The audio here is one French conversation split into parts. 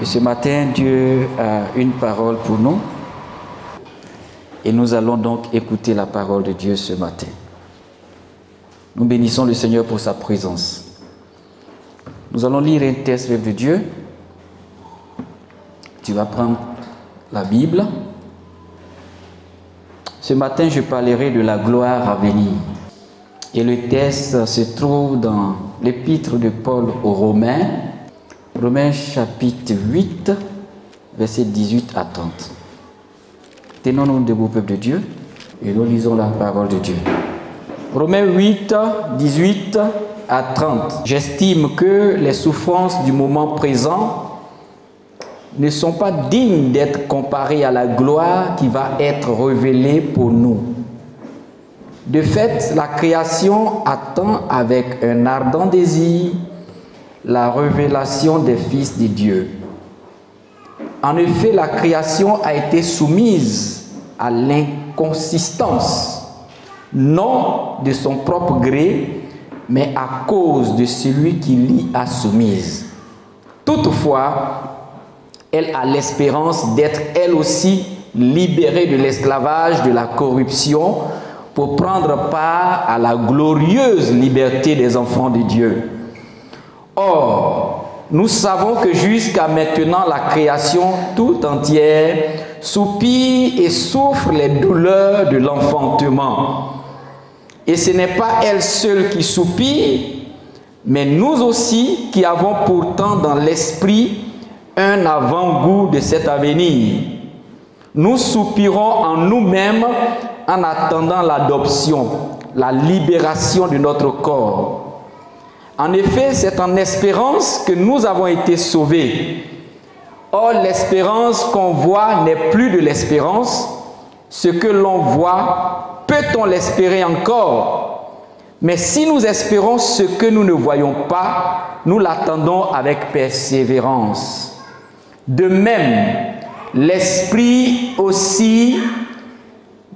Et ce matin, Dieu a une parole pour nous. Et nous allons donc écouter la parole de Dieu ce matin. Nous bénissons le Seigneur pour sa présence. Nous allons lire un texte de Dieu. Tu vas prendre la Bible. Ce matin, je parlerai de la gloire à venir. Et le texte se trouve dans l'épître de Paul aux Romains, Romains chapitre 8, versets 18 à 30. Tenons-nous debout, peuple de Dieu, et nous lisons la parole de Dieu. Romains 8, 18 à 30. J'estime que les souffrances du moment présent ne sont pas dignes d'être comparées à la gloire qui va être révélée pour nous. De fait, la création attend avec un ardent désir la révélation des fils de Dieu. En effet, la création a été soumise à l'inconsistance, non de son propre gré, mais à cause de celui qui l'y a soumise. Toutefois, elle a l'espérance d'être elle aussi libérée de l'esclavage de la corruption pour prendre part à la glorieuse liberté des enfants de Dieu. Or, nous savons que jusqu'à maintenant, la création tout entière soupire et souffre les douleurs de l'enfantement. Et ce n'est pas elle seule qui soupire, mais nous aussi qui avons pourtant dans l'esprit un avant-goût de cet avenir. Nous soupirons en nous-mêmes en attendant l'adoption, la libération de notre corps. En effet, c'est en espérance que nous avons été sauvés. Or, l'espérance qu'on voit n'est plus de l'espérance. Ce que l'on voit, peut-on l'espérer encore? Mais si nous espérons ce que nous ne voyons pas, nous l'attendons avec persévérance. De même, l'Esprit aussi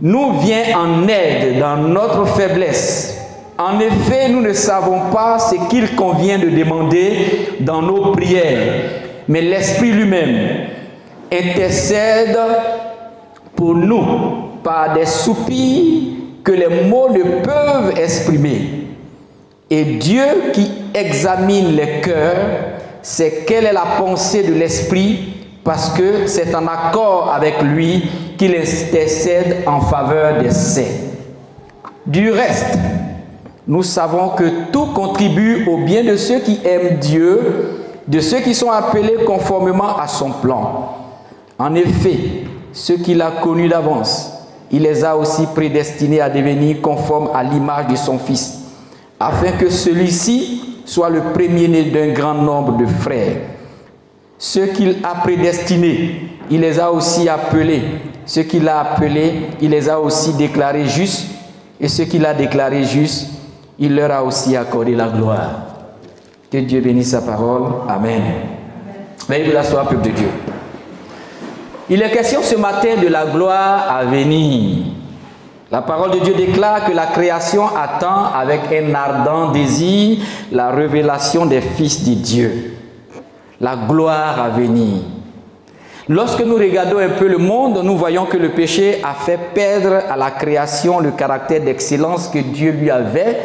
nous vient en aide dans notre faiblesse. En effet, nous ne savons pas ce qu'il convient de demander dans nos prières, mais l'Esprit lui-même intercède pour nous par des soupirs que les mots ne peuvent exprimer. Et Dieu qui examine les cœurs sait quelle est la pensée de l'Esprit, parce que c'est en accord avec lui qu'il intercède en faveur des saints. Du reste, nous savons que tout contribue au bien de ceux qui aiment Dieu, de ceux qui sont appelés conformément à son plan. En effet, ceux qu'il a connus d'avance, il les a aussi prédestinés à devenir conformes à l'image de son Fils, afin que celui-ci soit le premier-né d'un grand nombre de frères. Ceux qu'il a prédestinés, il les a aussi appelés. Ceux qu'il a appelés, il les a aussi déclarés justes. Et ceux qu'il a déclarés justes, il leur a aussi accordé la gloire. Que Dieu bénisse sa parole. Amen. Veuillez vous asseoir, peuple de Dieu. Il est question ce matin de la gloire à venir. La parole de Dieu déclare que la création attend avec un ardent désir la révélation des fils de Dieu. La gloire à venir. Lorsque nous regardons un peu le monde, nous voyons que le péché a fait perdre à la création le caractère d'excellence que Dieu lui avait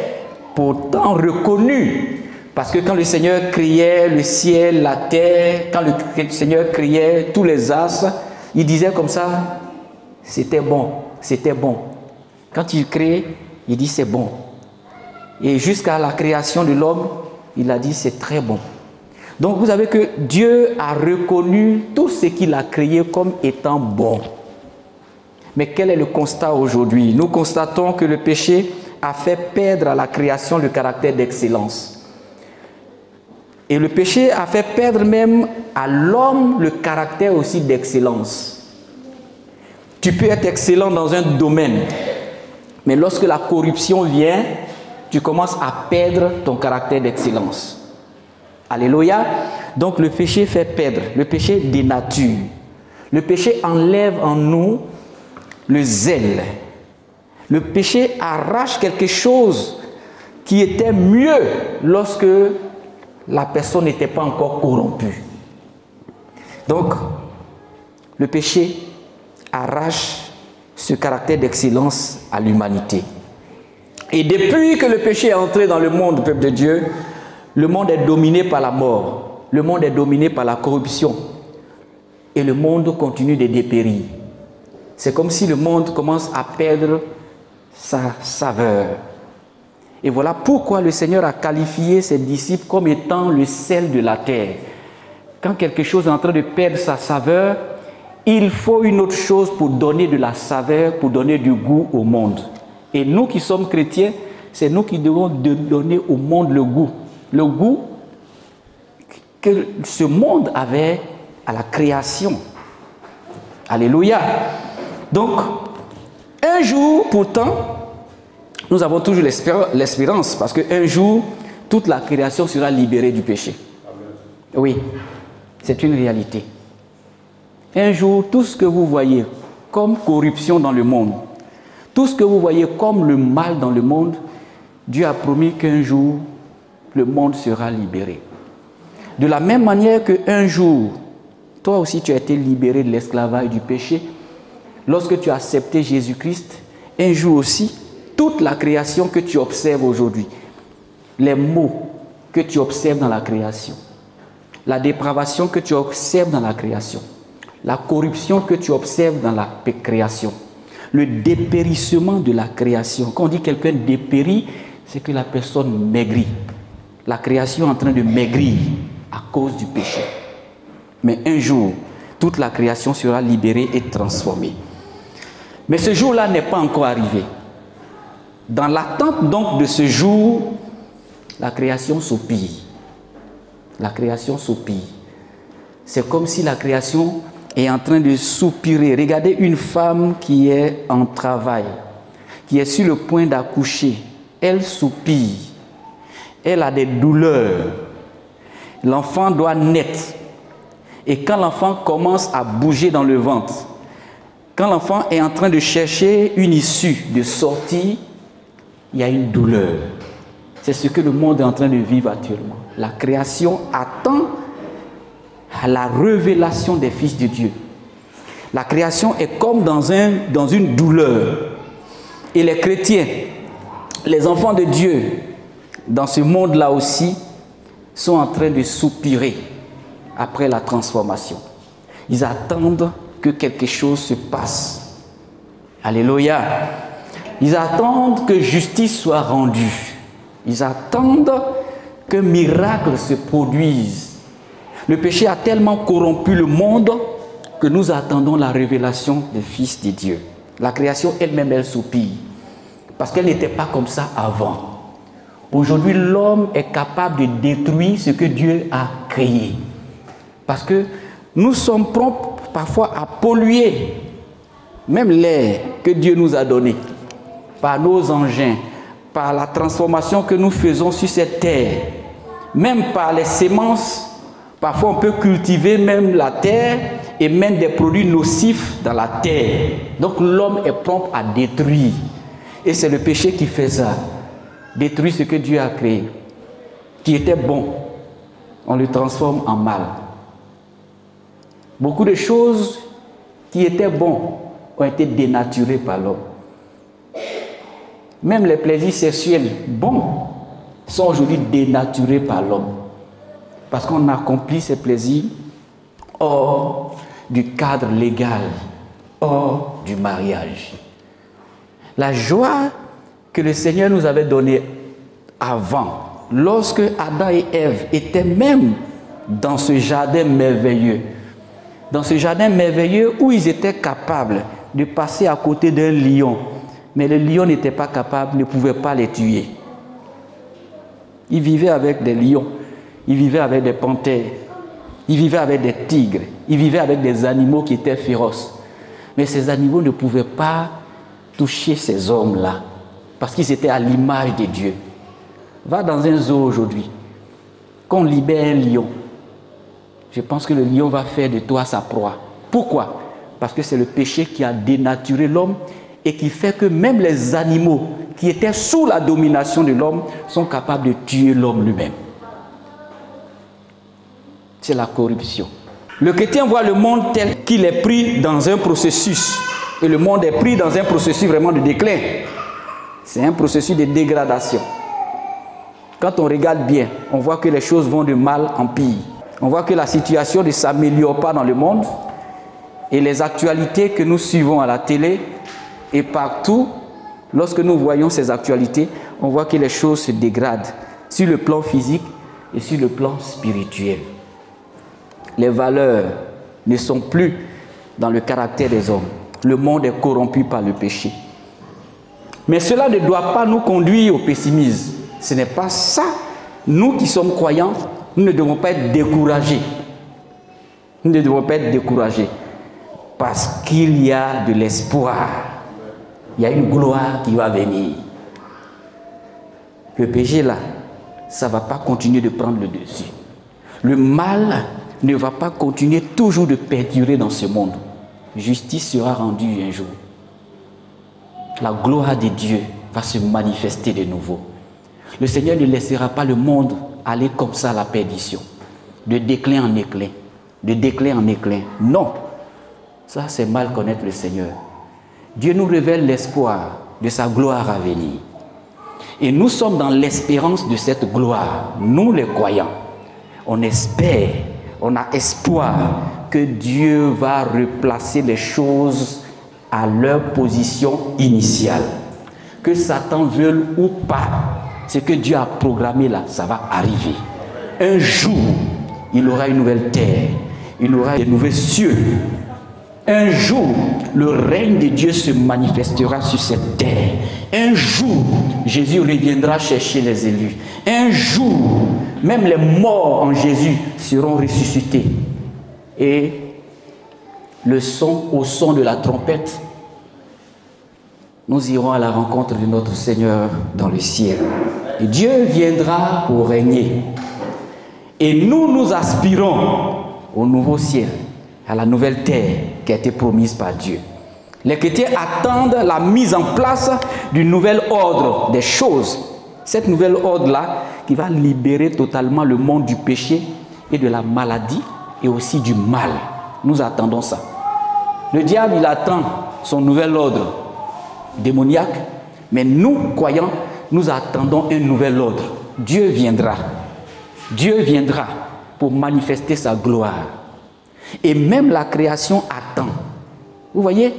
pourtant reconnu. Parce que quand le Seigneur créait le ciel, la terre, quand le Seigneur créait tous les astres, il disait comme ça, c'était bon, c'était bon. Quand il crée, il dit c'est bon. Et jusqu'à la création de l'homme, il a dit c'est très bon. Donc vous savez que Dieu a reconnu tout ce qu'il a créé comme étant bon. Mais quel est le constat aujourd'hui? Nous constatons que le péché a fait perdre à la création le caractère d'excellence. Et le péché a fait perdre même à l'homme le caractère aussi d'excellence. Tu peux être excellent dans un domaine, mais lorsque la corruption vient, tu commences à perdre ton caractère d'excellence. Alléluia. Donc le péché fait perdre, le péché dénature. Le péché enlève en nous le zèle. Le péché arrache quelque chose qui était mieux lorsque la personne n'était pas encore corrompue. Donc, le péché arrache ce caractère d'excellence à l'humanité. Et depuis que le péché est entré dans le monde, peuple de Dieu, le monde est dominé par la mort, le monde est dominé par la corruption, et le monde continue de dépérir. C'est comme si le monde commence à perdre sa saveur. Et voilà pourquoi le Seigneur a qualifié ses disciples comme étant le sel de la terre. Quand quelque chose est en train de perdre sa saveur, il faut une autre chose pour donner de la saveur, pour donner du goût au monde. Et nous qui sommes chrétiens, c'est nous qui devons donner au monde le goût que ce monde avait à la création. Alléluia. Donc, un jour, pourtant, nous avons toujours l'espérance, parce qu'un jour, toute la création sera libérée du péché. Oui, c'est une réalité. Un jour, tout ce que vous voyez comme corruption dans le monde, tout ce que vous voyez comme le mal dans le monde, Dieu a promis qu'un jour, le monde sera libéré. De la même manière qu'un jour, toi aussi tu as été libéré de l'esclavage du péché, lorsque tu as accepté Jésus-Christ, un jour aussi, toute la création que tu observes aujourd'hui, les maux que tu observes dans la création, la dépravation que tu observes dans la création, la corruption que tu observes dans la création, le dépérissement de la création. Quand on dit quelqu'un dépérit, c'est que la personne maigrit. La création est en train de maigrir à cause du péché. Mais un jour, toute la création sera libérée et transformée. Mais ce jour-là n'est pas encore arrivé. Dans l'attente donc de ce jour, la création soupire. La création soupire. C'est comme si la création est en train de soupirer. Regardez une femme qui est en travail, qui est sur le point d'accoucher. Elle soupire. Elle a des douleurs. L'enfant doit naître. Et quand l'enfant commence à bouger dans le ventre, quand l'enfant est en train de chercher une issue de sortie, il y a une douleur. C'est ce que le monde est en train de vivre actuellement. La création attend à la révélation des fils de Dieu. La création est comme dans une douleur. Et les chrétiens, les enfants de Dieu, dans ce monde-là aussi, sont en train de soupirer après la transformation. Ils attendent que quelque chose se passe. Alléluia. Ils attendent que justice soit rendue. Ils attendent que miracle se produise. Le péché a tellement corrompu le monde que nous attendons la révélation des fils de Dieu. La création elle-même, elle soupire. Parce qu'elle n'était pas comme ça avant. Aujourd'hui, l'homme est capable de détruire ce que Dieu a créé. Parce que nous sommes prompts parfois à polluer même l'air que Dieu nous a donné par nos engins, par la transformation que nous faisons sur cette terre, même par les semences. Parfois, on peut cultiver même la terre et même des produits nocifs dans la terre. Donc, l'homme est prompt à détruire. Et c'est le péché qui fait ça. Détruire ce que Dieu a créé, qui était bon, on le transforme en mal. Beaucoup de choses qui étaient bonnes ont été dénaturées par l'homme. Même les plaisirs sexuels bons sont aujourd'hui dénaturés par l'homme. Parce qu'on accomplit ces plaisirs hors du cadre légal, hors du mariage. La joie que le Seigneur nous avait donnée avant, lorsque Adam et Ève étaient même dans ce jardin merveilleux, où ils étaient capables de passer à côté d'un lion, mais le lion n'était pas capable, ne pouvait pas les tuer. Ils vivaient avec des lions, ils vivaient avec des panthères, ils vivaient avec des tigres, ils vivaient avec des animaux qui étaient féroces. Mais ces animaux ne pouvaient pas toucher ces hommes-là, parce qu'ils étaient à l'image de Dieu. Va dans un zoo aujourd'hui, qu'on libère un lion, je pense que le lion va faire de toi sa proie. Pourquoi? Parce que c'est le péché qui a dénaturé l'homme et qui fait que même les animaux qui étaient sous la domination de l'homme sont capables de tuer l'homme lui-même. C'est la corruption. Le chrétien voit le monde tel qu'il est pris dans un processus. Et le monde est pris dans un processus vraiment de déclin. C'est un processus de dégradation. Quand on regarde bien, on voit que les choses vont de mal en pire. On voit que la situation ne s'améliore pas dans le monde. Et les actualités que nous suivons à la télé et partout, lorsque nous voyons ces actualités, on voit que les choses se dégradent sur le plan physique et sur le plan spirituel. Les valeurs ne sont plus dans le caractère des hommes. Le monde est corrompu par le péché. Mais cela ne doit pas nous conduire au pessimisme. Ce n'est pas ça. Nous qui sommes croyants, nous ne devons pas être découragés. Nous ne devons pas être découragés. Parce qu'il y a de l'espoir. Il y a une gloire qui va venir. Le péché là, ça ne va pas continuer de prendre le dessus. Le mal ne va pas continuer toujours de perdurer dans ce monde. Justice sera rendue un jour. La gloire de Dieu va se manifester de nouveau. Le Seigneur ne laissera pas le monde aller comme ça à la perdition. De déclin en déclin. De déclin en déclin. Non. Ça, c'est mal connaître le Seigneur. Dieu nous révèle l'espoir de sa gloire à venir. Et nous sommes dans l'espérance de cette gloire. Nous, les croyants, on espère, on a espoir que Dieu va replacer les choses à leur position initiale. Que Satan veuille ou pas, ce que Dieu a programmé là, ça va arriver. Un jour, il aura une nouvelle terre, il aura des nouveaux cieux. Un jour, le règne de Dieu se manifestera sur cette terre. Un jour, Jésus reviendra chercher les élus. Un jour, même les morts en Jésus seront ressuscités. Et au son de la trompette, nous irons à la rencontre de notre Seigneur dans le ciel. Et Dieu viendra pour régner. Et nous aspirons au nouveau ciel, à la nouvelle terre qui a été promise par Dieu. Les chrétiens attendent la mise en place du nouvel ordre des choses. Cette nouvelle ordre-là qui va libérer totalement le monde du péché et de la maladie et aussi du mal. Nous attendons ça. Le diable, il attend son nouvel ordre démoniaque, mais nous, croyants, nous attendons un nouvel ordre. Dieu viendra. Dieu viendra pour manifester sa gloire. Et même la création attend. Vous voyez,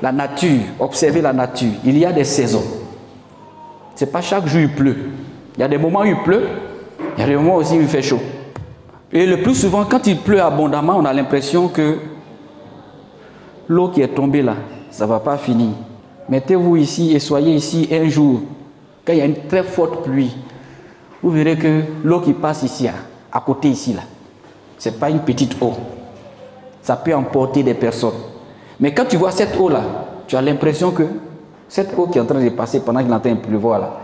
la nature, observez la nature. Il y a des saisons. Ce n'est pas chaque jour il pleut. Il y a des moments où il pleut, il y a des moments aussi où il fait chaud. Et le plus souvent, quand il pleut abondamment, on a l'impression que l'eau qui est tombée là, ça ne va pas finir. Mettez-vous ici et soyez ici un jour. Quand il y a une très forte pluie, vous verrez que l'eau qui passe ici, à côté ici, là, ce n'est pas une petite eau. Ça peut emporter des personnes. Mais quand tu vois cette eau-là, tu as l'impression que cette eau qui est en train de passer pendant qu'il est en train de pleuvoir, là,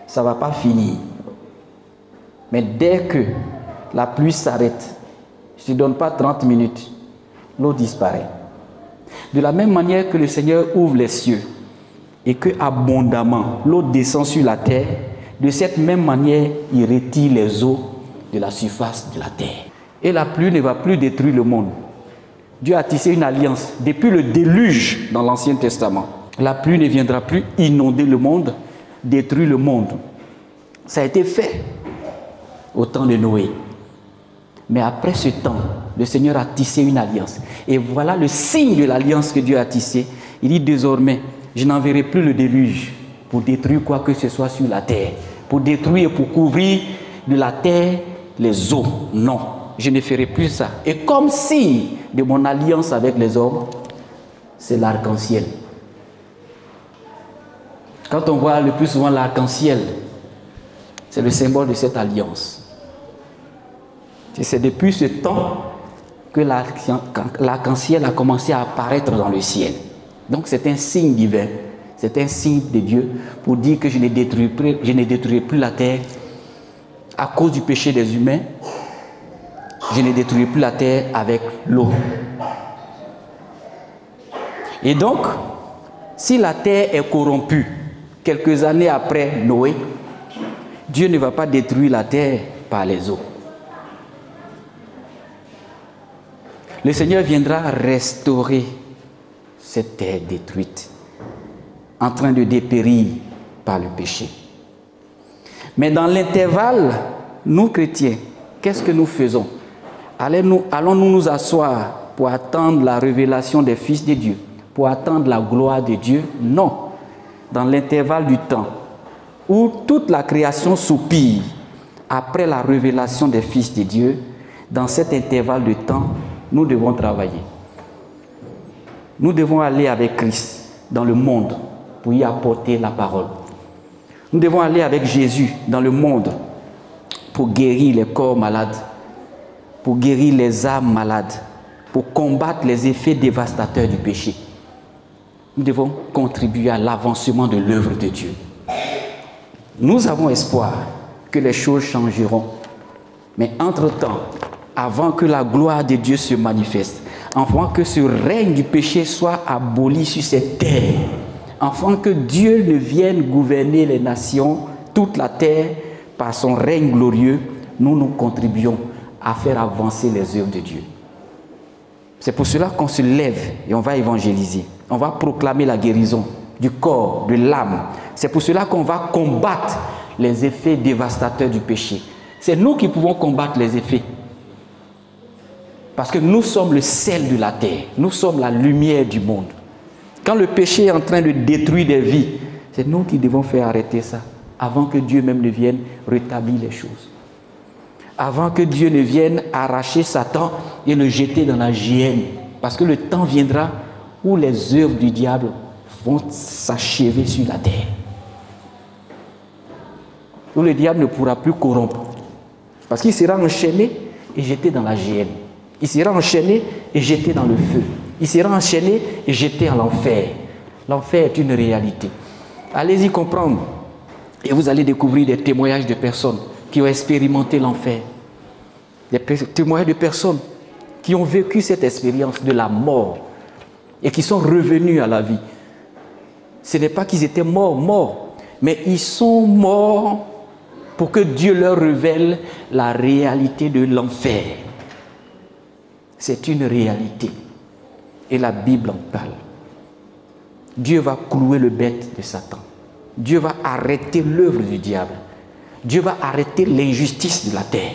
ça ne va pas finir. Mais dès que la pluie s'arrête, je ne te donne pas 30 minutes, l'eau disparaît. De la même manière que le Seigneur ouvre les cieux et que abondamment l'eau descend sur la terre, de cette même manière, il retire les eaux de la surface de la terre. Et la pluie ne va plus détruire le monde. Dieu a tissé une alliance depuis le déluge dans l'Ancien Testament. La pluie ne viendra plus inonder le monde, détruire le monde. Ça a été fait au temps de Noé. Mais après ce temps, le Seigneur a tissé une alliance. Et voilà le signe de l'alliance que Dieu a tissé. Il dit désormais, je n'enverrai plus le déluge pour détruire quoi que ce soit sur la terre. Pour détruire, pour couvrir de la terre les eaux. Non, je ne ferai plus ça. Et comme signe de mon alliance avec les hommes, c'est l'arc-en-ciel. Quand on voit le plus souvent l'arc-en-ciel, c'est le symbole de cette alliance. Et c'est depuis ce temps que l'arc-en-ciel a commencé à apparaître dans le ciel. Donc c'est un signe divin, c'est un signe de Dieu pour dire que je ne détruirai plus la terre à cause du péché des humains. Je ne détruirai plus la terre avec l'eau. Et donc, si la terre est corrompue, quelques années après Noé, Dieu ne va pas détruire la terre par les eaux. le Seigneur viendra restaurer cette terre détruite, en train de dépérir par le péché. Mais dans l'intervalle, nous chrétiens, qu'est-ce que nous faisons? Allons-nous nous asseoir pour attendre la révélation des fils de Dieu, pour attendre la gloire de Dieu? Non. Dans l'intervalle du temps où toute la création soupire après la révélation des fils de Dieu, dans cet intervalle de temps, nous devons travailler. Nous devons aller avec Christ dans le monde pour y apporter la parole. Nous devons aller avec Jésus dans le monde pour guérir les corps malades, pour guérir les âmes malades, pour combattre les effets dévastateurs du péché. Nous devons contribuer à l'avancement de l'œuvre de Dieu. Nous avons espoir que les choses changeront. Mais entre-temps, avant que la gloire de Dieu se manifeste, avant que ce règne du péché soit aboli sur cette terre, afin que Dieu ne vienne gouverner les nations, toute la terre, par son règne glorieux, nous contribuons à faire avancer les œuvres de Dieu. C'est pour cela qu'on se lève et on va évangéliser. On va proclamer la guérison du corps, de l'âme. C'est pour cela qu'on va combattre les effets dévastateurs du péché. C'est nous qui pouvons combattre les effets. Parce que nous sommes le sel de la terre. Nous sommes la lumière du monde. Quand le péché est en train de détruire des vies, c'est nous qui devons faire arrêter ça, avant que Dieu même ne vienne rétablir les choses. Avant que Dieu ne vienne arracher Satan et le jeter dans la géhenne. Parce que le temps viendra où les œuvres du diable vont s'achever sur la terre. Où le diable ne pourra plus corrompre. Parce qu'il sera enchaîné et jeté dans la géhenne. Il sera enchaîné et jeté dans le feu. Il sera enchaîné et jeté à l'enfer. L'enfer est une réalité. Allez-y comprendre. Et vous allez découvrir des témoignages de personnes qui ont expérimenté l'enfer. Des témoignages de personnes qui ont vécu cette expérience de la mort et qui sont revenus à la vie. Ce n'est pas qu'ils étaient morts, mais ils sont morts pour que Dieu leur révèle la réalité de l'enfer. C'est une réalité. Et la Bible en parle. Dieu va clouer le bête de Satan. Dieu va arrêter l'œuvre du diable. Dieu va arrêter l'injustice de la terre.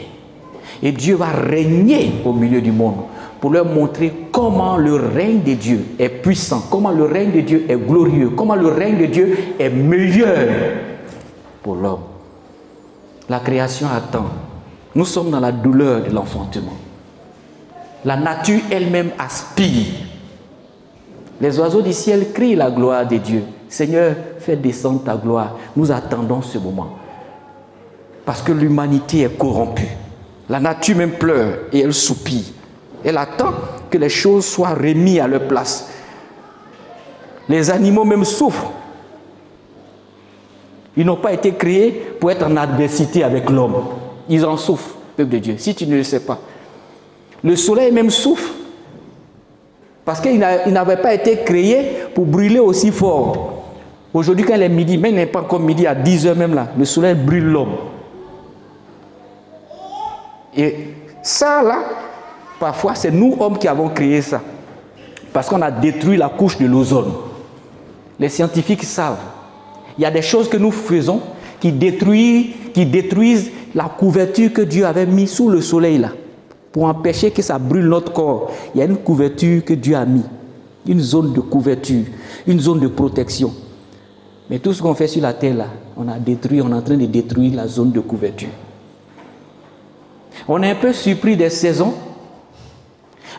Et Dieu va régner au milieu du monde pour leur montrer comment le règne de Dieu est puissant, comment le règne de Dieu est glorieux, comment le règne de Dieu est meilleur pour l'homme. La création attend. Nous sommes dans la douleur de l'enfantement. La nature elle-même aspire. Les oiseaux du ciel crient la gloire de Dieu. Seigneur, fais descendre ta gloire. Nous attendons ce moment. Parce que l'humanité est corrompue. La nature même pleure et elle soupire. Elle attend que les choses soient remises à leur place. Les animaux même souffrent. Ils n'ont pas été créés pour être en adversité avec l'homme. Ils en souffrent, peuple de Dieu, si tu ne le sais pas. Le soleil même souffre. Parce qu'il n'avait pas été créé pour brûler aussi fort. Aujourd'hui, quand il est midi, même il n'est pas encore midi, à 10 h même là, le soleil brûle l'homme. Et ça là, parfois c'est nous hommes qui avons créé ça. Parce qu'on a détruit la couche de l'ozone. Les scientifiques savent. Il y a des choses que nous faisons qui détruisent la couverture que Dieu avait mise sous le soleil là. Pour empêcher que ça brûle notre corps, il y a une couverture que Dieu a mis. Une zone de couverture, une zone de protection. Mais tout ce qu'on fait sur la terre là, on est en train de détruire la zone de couverture. On est un peu surpris des saisons.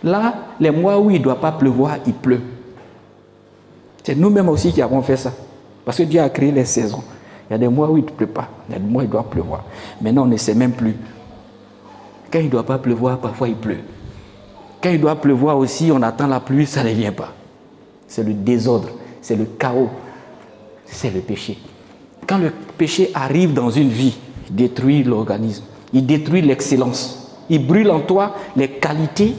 Là, les mois où il ne doit pas pleuvoir, il pleut. C'est nous-mêmes aussi qui avons fait ça. Parce que Dieu a créé les saisons. Il y a des mois où il ne pleut pas. Il y a des mois où il doit pleuvoir. Maintenant, on ne sait même plus. Quand il ne doit pas pleuvoir, parfois il pleut. Quand il doit pleuvoir aussi, on attend la pluie, ça ne vient pas. C'est le désordre, c'est le chaos, c'est le péché. Quand le péché arrive dans une vie, il détruit l'organisme, il détruit l'excellence. Il brûle en toi les qualités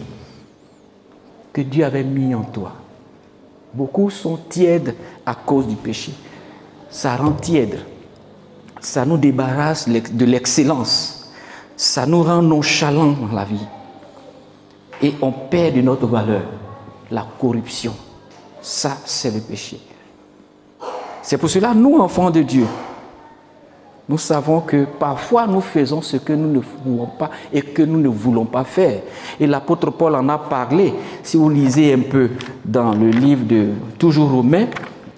que Dieu avait mises en toi. Beaucoup sont tièdes à cause du péché. Ça rend tiède. Ça nous débarrasse de l'excellence. Ça nous rend nonchalants dans la vie. et on perd de notre valeur. La corruption, ça c'est le péché. C'est pour cela, nous, enfants de Dieu, nous savons que parfois nous faisons ce que nous ne voulons pas et que nous ne voulons pas faire. Et l'apôtre Paul en a parlé. Si vous lisez un peu dans le livre de toujours Romains,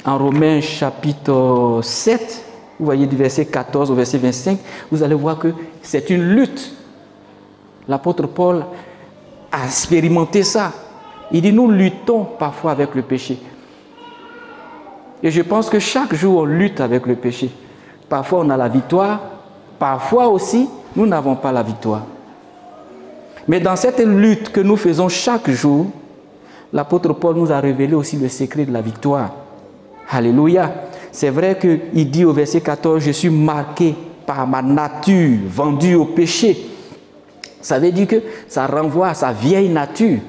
en Romains chapitre 7, vous voyez du verset 14 au verset 25, vous allez voir que c'est une lutte. L'apôtre Paul a expérimenté ça. Il dit, nous luttons parfois avec le péché. Et je pense que chaque jour, on lutte avec le péché. Parfois, on a la victoire. Parfois aussi, nous n'avons pas la victoire. Mais dans cette lutte que nous faisons chaque jour, l'apôtre Paul nous a révélé aussi le secret de la victoire. Alléluia. C'est vrai qu'il dit au verset 14, « Je suis marqué par ma nature, vendue au péché. » Ça veut dire que ça renvoie à sa vieille nature.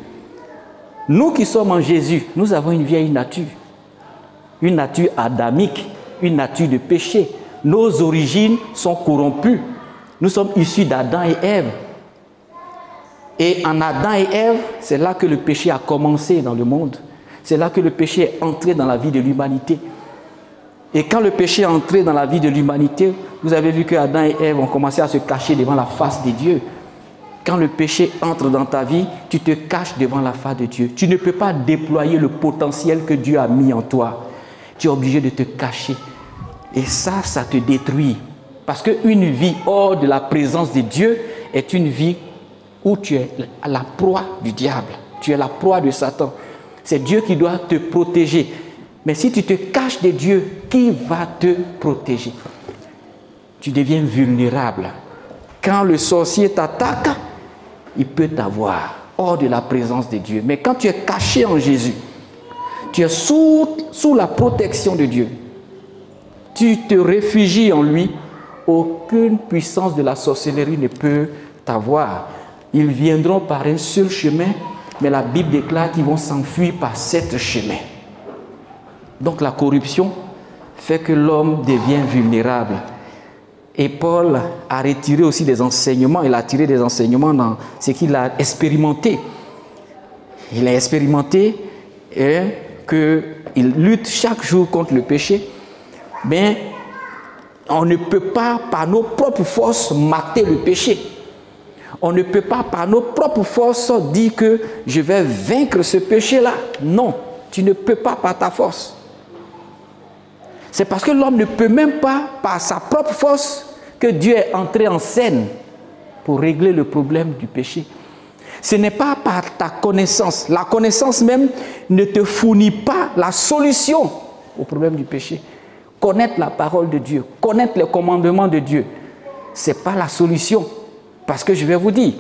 Nous qui sommes en Jésus, nous avons une vieille nature. Une nature adamique, une nature de péché. Nos origines sont corrompues. Nous sommes issus d'Adam et Ève. Et en Adam et Ève, c'est là que le péché a commencé dans le monde. C'est là que le péché est entré dans la vie de l'humanité. Et quand le péché est entré dans la vie de l'humanité, vous avez vu que Adam et Ève ont commencé à se cacher devant la face de Dieu. Quand le péché entre dans ta vie, tu te caches devant la face de Dieu. Tu ne peux pas déployer le potentiel que Dieu a mis en toi. Tu es obligé de te cacher. Et ça, ça te détruit. Parce qu'une vie hors de la présence de Dieu est une vie où tu es à la proie du diable. Tu es la proie de Satan. C'est Dieu qui doit te protéger. Mais si tu te caches de Dieu, qui va te protéger? Tu deviens vulnérable. Quand le sorcier t'attaque, il peut t'avoir hors de la présence de Dieu. Mais quand tu es caché en Jésus, tu es sous la protection de Dieu. Tu te réfugies en lui. Aucune puissance de la sorcellerie ne peut t'avoir. Ils viendront par un seul chemin, mais la Bible déclare qu'ils vont s'enfuir par 7 chemins. Donc la corruption fait que l'homme devient vulnérable. Et Paul a retiré aussi des enseignements, il a tiré des enseignements dans ce qu'il a expérimenté. Il a expérimenté qu'il lutte chaque jour contre le péché, mais on ne peut pas par nos propres forces mater le péché. On ne peut pas par nos propres forces dire que je vais vaincre ce péché-là. Non, tu ne peux pas par ta force. C'est parce que l'homme ne peut même pas, par sa propre force, que Dieu est entré en scène pour régler le problème du péché. Ce n'est pas par ta connaissance. La connaissance même ne te fournit pas la solution au problème du péché. Connaître la parole de Dieu, connaître les commandements de Dieu, ce n'est pas la solution. Parce que je vais vous dire,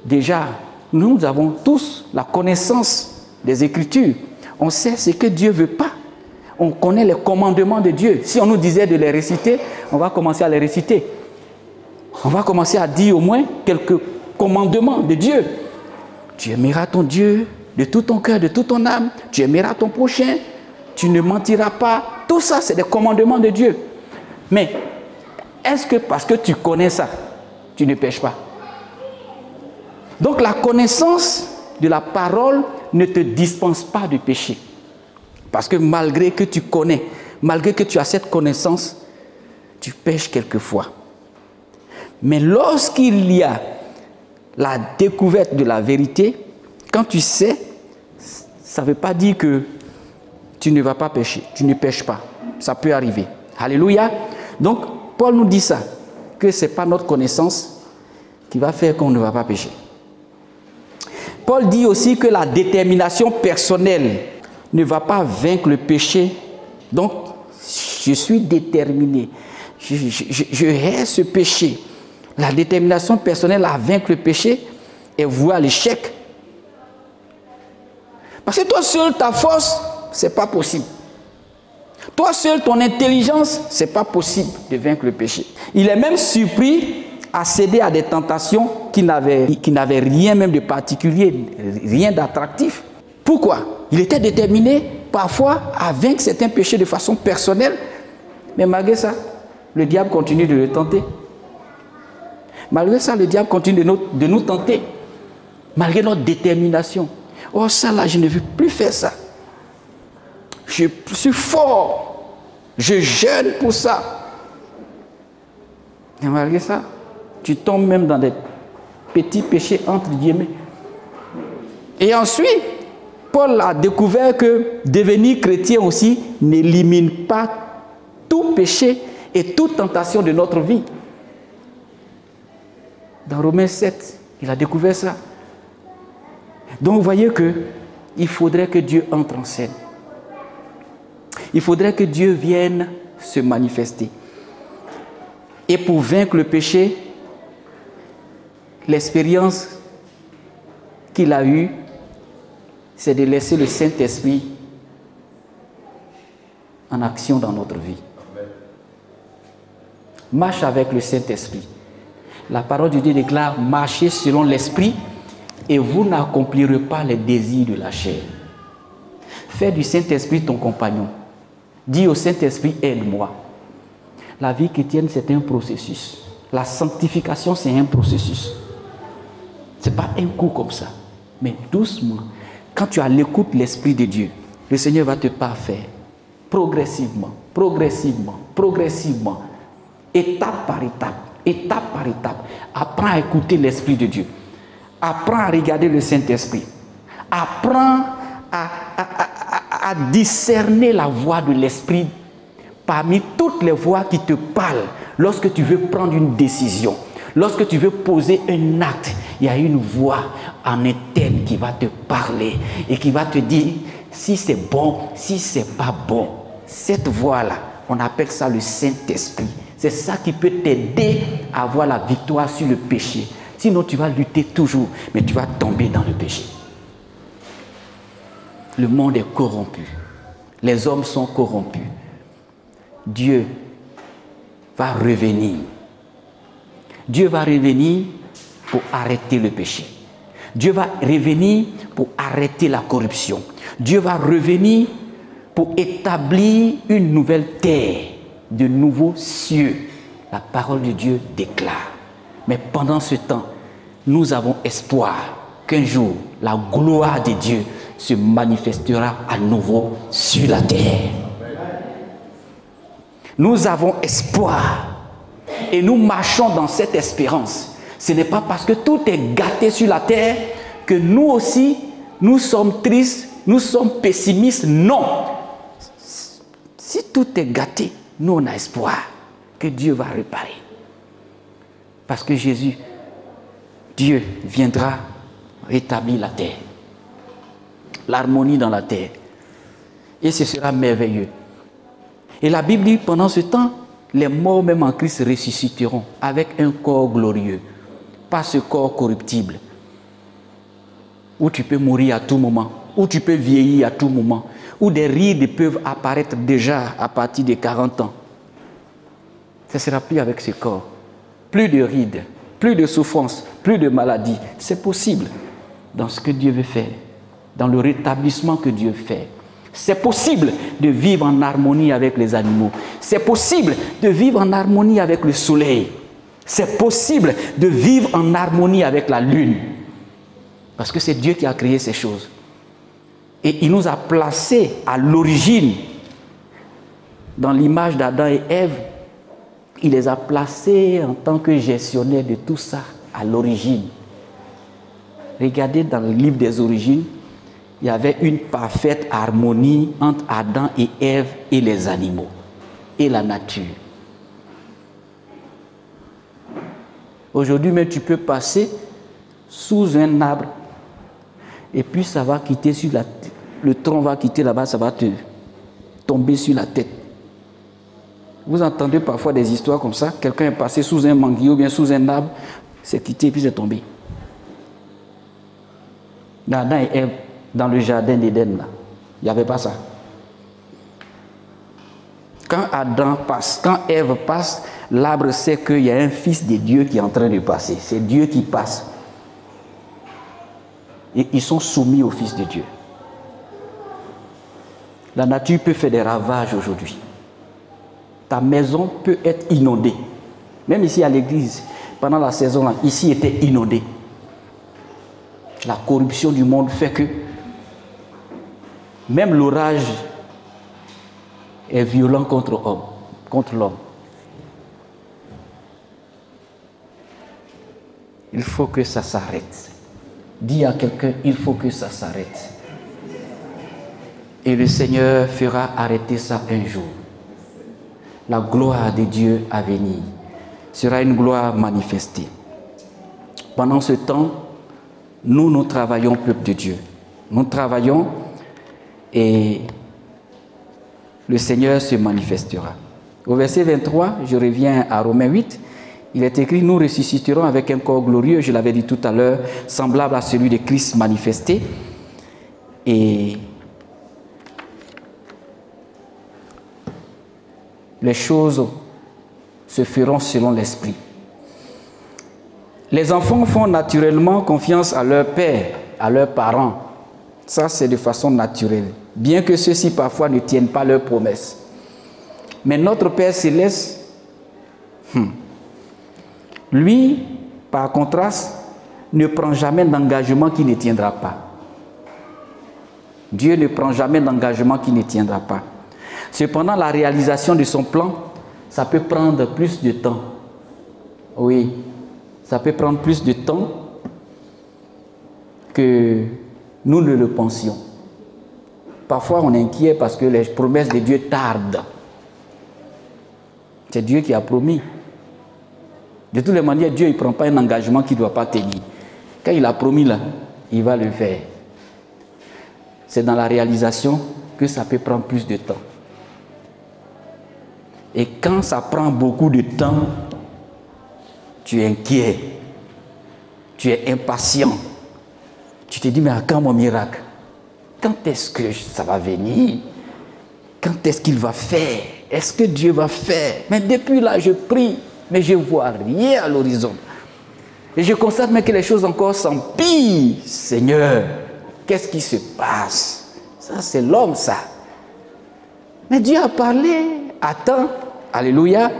déjà, nous avons tous la connaissance des Écritures. On sait ce que Dieu ne veut pas. On connaît les commandements de Dieu. Si on nous disait de les réciter, on va commencer à les réciter. On va commencer à dire au moins quelques commandements de Dieu. Tu aimeras ton Dieu de tout ton cœur, de toute ton âme. Tu aimeras ton prochain. Tu ne mentiras pas. Tout ça, c'est des commandements de Dieu. Mais est-ce que parce que tu connais ça, tu ne pêches pas? Donc la connaissance de la parole ne te dispense pas de péché. Parce que malgré que tu connais, malgré que tu as cette connaissance, tu pêches quelquefois. Mais lorsqu'il y a la découverte de la vérité, quand tu sais, ça ne veut pas dire que tu ne vas pas pécher, tu ne pêches pas. Ça peut arriver. Alléluia. Donc, Paul nous dit ça, que ce n'est pas notre connaissance qui va faire qu'on ne va pas pécher. Paul dit aussi que la détermination personnelle ne va pas vaincre le péché. Donc, je suis déterminé. Je hais ce péché. La détermination personnelle à vaincre le péché est vouée à l'échec. Parce que toi seul, ta force, ce n'est pas possible. Toi seul, ton intelligence, ce n'est pas possible de vaincre le péché. Il est même surpris à céder à des tentations qui n'avaient rien même de particulier, rien d'attractif. Pourquoi? Il était déterminé parfois à vaincre certains péchés de façon personnelle, mais malgré ça, le diable continue de le tenter. Malgré ça, le diable continue de nous tenter. malgré notre détermination. Oh, ça là, je ne veux plus faire ça. Je suis fort. Je jeûne pour ça. Et malgré ça, tu tombes même dans des petits péchés entre guillemets. Et ensuite, Paul a découvert que devenir chrétien aussi n'élimine pas tout péché et toute tentation de notre vie. Dans Romains 7, il a découvert ça. Donc vous voyez qu'il faudrait que Dieu entre en scène. Il faudrait que Dieu vienne se manifester. Et pour vaincre le péché, l'expérience qu'il a eue, c'est de laisser le Saint-Esprit en action dans notre vie. Marche avec le Saint-Esprit. La parole de Dieu déclare, marchez selon l'Esprit et vous n'accomplirez pas les désirs de la chair. Fais du Saint-Esprit ton compagnon. Dis au Saint-Esprit, aide-moi. La vie chrétienne, c'est un processus. La sanctification, c'est un processus. Ce n'est pas un coup comme ça, mais doucement. Quand tu as l'écoute de l'Esprit de Dieu, le Seigneur va te parfaire progressivement, progressivement, progressivement, étape par étape, étape par étape. Apprends à écouter l'Esprit de Dieu. Apprends à regarder le Saint-Esprit. Apprends à discerner la voix de l'Esprit parmi toutes les voix qui te parlent lorsque tu veux prendre une décision. Lorsque tu veux poser un acte, il y a une voix en interne qui va te parler et qui va te dire si c'est bon, si c'est pas bon. Cette voix-là, on appelle ça le Saint-Esprit. C'est ça qui peut t'aider à avoir la victoire sur le péché. Sinon, tu vas lutter toujours, mais tu vas tomber dans le péché. Le monde est corrompu. Les hommes sont corrompus. Dieu va revenir. Dieu va revenir pour arrêter le péché. Dieu va revenir pour arrêter la corruption. Dieu va revenir pour établir une nouvelle terre, de nouveaux cieux. La parole de Dieu déclare. Mais pendant ce temps, nous avons espoir qu'un jour, la gloire de Dieu se manifestera à nouveau sur la terre. Nous avons espoir et nous marchons dans cette espérance. Ce n'est pas parce que tout est gâté sur la terre que nous aussi, nous sommes tristes, nous sommes pessimistes. Non. Si tout est gâté, nous on a espoir que Dieu va réparer. Parce que Jésus, Dieu viendra rétablir la terre. L'harmonie dans la terre. Et ce sera merveilleux. Et la Bible dit, pendant ce temps, les morts même en Christ ressusciteront avec un corps glorieux. Pas ce corps corruptible, où tu peux mourir à tout moment, où tu peux vieillir à tout moment, où des rides peuvent apparaître déjà à partir de 40 ans. Ce ne sera plus avec ce corps. Plus de rides, plus de souffrance, plus de maladies. C'est possible dans ce que Dieu veut faire, dans le rétablissement que Dieu fait. C'est possible de vivre en harmonie avec les animaux. C'est possible de vivre en harmonie avec le soleil. C'est possible de vivre en harmonie avec la lune. Parce que c'est Dieu qui a créé ces choses. Et il nous a placés à l'origine, dans l'image d'Adam et Ève. Il les a placés en tant que gestionnaires de tout ça à l'origine. Regardez dans le livre des origines, il y avait une parfaite harmonie entre Adam et Ève et les animaux et la nature. Aujourd'hui, même tu peux passer sous un arbre et puis ça va quitter sur la tête. Le tronc va quitter là-bas, ça va te tomber sur la tête. Vous entendez parfois des histoires comme ça. Quelqu'un est passé sous un manguier ou bien sous un arbre, c'est quitté et puis c'est tombé. Adam et Ève, dans le jardin d'Éden, là, il n'y avait pas ça. Quand Adam passe, quand Ève passe, l'arbre sait qu'il y a un fils de Dieu qui est en train de passer. C'est Dieu qui passe. Et ils sont soumis au Fils de Dieu. La nature peut faire des ravages aujourd'hui. Ta maison peut être inondée. Même ici à l'église, pendant la saison, là, ici était inondé. La corruption du monde fait que même l'orage est violent contre l'homme. Il faut que ça s'arrête. Dis à quelqu'un, il faut que ça s'arrête. Et le Seigneur fera arrêter ça un jour. La gloire de Dieu à venir sera une gloire manifestée. Pendant ce temps, nous travaillons, peuple de Dieu. Nous travaillons et le Seigneur se manifestera. Au verset 23, je reviens à Romains 8, il est écrit, nous ressusciterons avec un corps glorieux, je l'avais dit tout à l'heure, semblable à celui de Christ manifesté. Et les choses se feront selon l'esprit. Les enfants font naturellement confiance à leur père, à leurs parents. Ça, c'est de façon naturelle. Bien que ceux-ci parfois ne tiennent pas leurs promesses. Mais notre Père Céleste, lui, par contraste, ne prend jamais d'engagement qui ne tiendra pas. Dieu ne prend jamais d'engagement qui ne tiendra pas. Cependant, la réalisation de son plan, ça peut prendre plus de temps. Oui, ça peut prendre plus de temps que nous ne le pensions. Parfois, on est inquiet parce que les promesses de Dieu tardent. C'est Dieu qui a promis. De toutes les manières, Dieu ne prend pas un engagement qu'il ne doit pas tenir. Quand il a promis là, il va le faire. C'est dans la réalisation que ça peut prendre plus de temps. Et quand ça prend beaucoup de temps, tu es inquiet, tu es impatient. Tu te dis, mais à quand mon miracle? Quand est-ce que ça va venir? Quand est-ce qu'il va faire? Est-ce que Dieu va faire? Mais depuis là, je prie, mais je ne vois rien à l'horizon. Et je constate même que les choses encore s'empirent. Seigneur, qu'est-ce qui se passe? Ça, c'est l'homme, ça. Mais Dieu a parlé. Attends. Alléluia.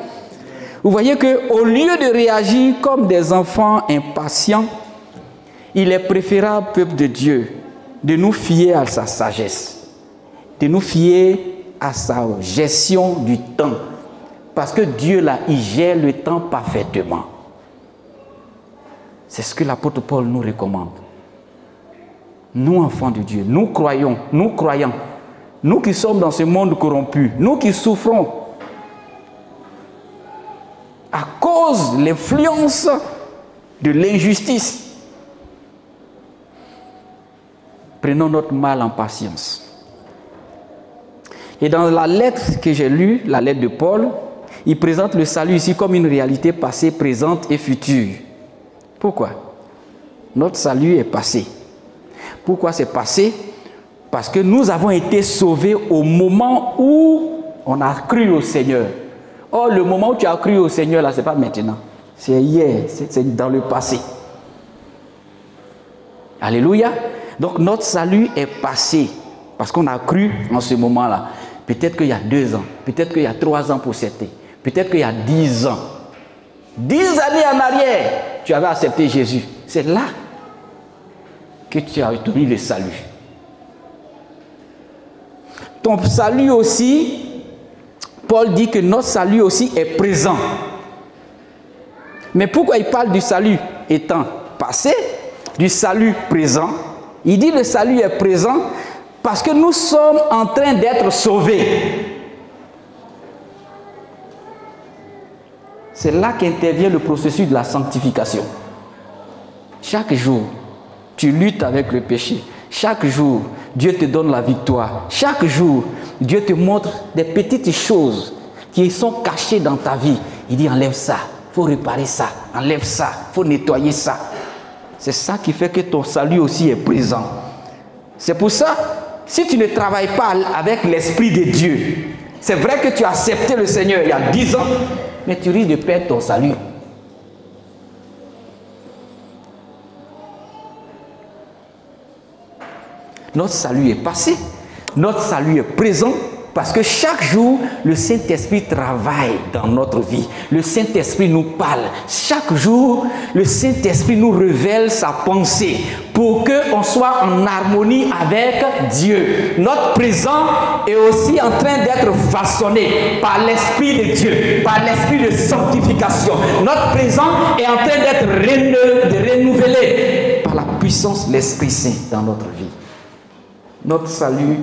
Vous voyez qu'au lieu de réagir comme des enfants impatients, il est préférable, peuple de Dieu, de nous fier à sa sagesse, de nous fier à sa gestion du temps. Parce que Dieu, là, il gère le temps parfaitement. C'est ce que l'apôtre Paul nous recommande. Nous, enfants de Dieu, nous croyons, nous qui sommes dans ce monde corrompu, nous qui souffrons à cause de l'influence de l'injustice. Prenons notre mal en patience. Et dans la lettre que j'ai lue, la lettre de Paul, il présente le salut ici comme une réalité passée, présente et future. Pourquoi? Notre salut est passé. Pourquoi c'est passé? Parce que nous avons été sauvés au moment où on a cru au Seigneur. Or, le moment où tu as cru au Seigneur, là, ce n'est pas maintenant. C'est hier, c'est dans le passé. Alléluia. Donc, notre salut est passé. Parce qu'on a cru en ce moment-là. Peut-être qu'il y a 2 ans. Peut-être qu'il y a 3 ans pour certains. Peut-être qu'il y a 10 ans. 10 années en arrière, tu avais accepté Jésus. C'est là que tu as obtenu le salut. Ton salut aussi, Paul dit que notre salut aussi est présent. Mais pourquoi il parle du salut étant passé, du salut présent? Il dit le salut est présent parce que nous sommes en train d'être sauvés. C'est là qu'intervient le processus de la sanctification. Chaque jour, tu luttes avec le péché. Chaque jour, Dieu te donne la victoire. Chaque jour, Dieu te montre des petites choses qui sont cachées dans ta vie. Il dit enlève ça, il faut réparer ça, enlève ça, il faut nettoyer ça. C'est ça qui fait que ton salut aussi est présent. C'est pour ça, si tu ne travailles pas avec l'Esprit de Dieu, c'est vrai que tu as accepté le Seigneur il y a 10 ans, mais tu risques de perdre ton salut. Notre salut est passé, notre salut est présent Parce que chaque jour, le Saint-Esprit travaille dans notre vie. Le Saint-Esprit nous parle. Chaque jour, le Saint-Esprit nous révèle sa pensée pour qu'on soit en harmonie avec Dieu. Notre présent est aussi en train d'être façonné par l'Esprit de Dieu, par l'Esprit de sanctification. Notre présent est en train d'être renouvelé par la puissance de l'Esprit Saint dans notre vie. Notre salut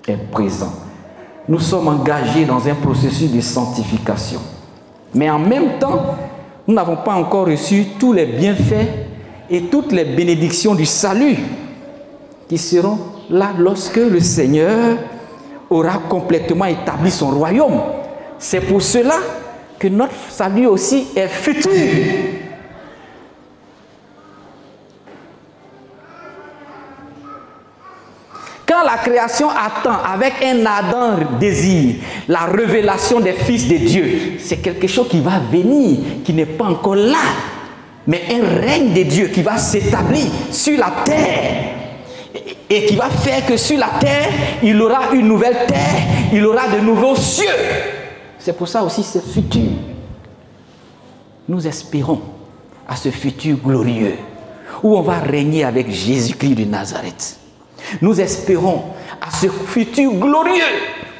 est présent. Nous sommes engagés dans un processus de sanctification. Mais en même temps, nous n'avons pas encore reçu tous les bienfaits et toutes les bénédictions du salut qui seront là lorsque le Seigneur aura complètement établi son royaume. C'est pour cela que notre salut aussi est futur. Quand la création attend avec un ardent désir la révélation des fils de Dieu, c'est quelque chose qui va venir, qui n'est pas encore là, mais un règne de Dieu qui va s'établir sur la terre et qui va faire que sur la terre, il aura une nouvelle terre, il aura de nouveaux cieux. C'est pour ça aussi c'est futur. Nous espérons à ce futur glorieux où on va régner avec Jésus-Christ de Nazareth. Nous espérons à ce futur glorieux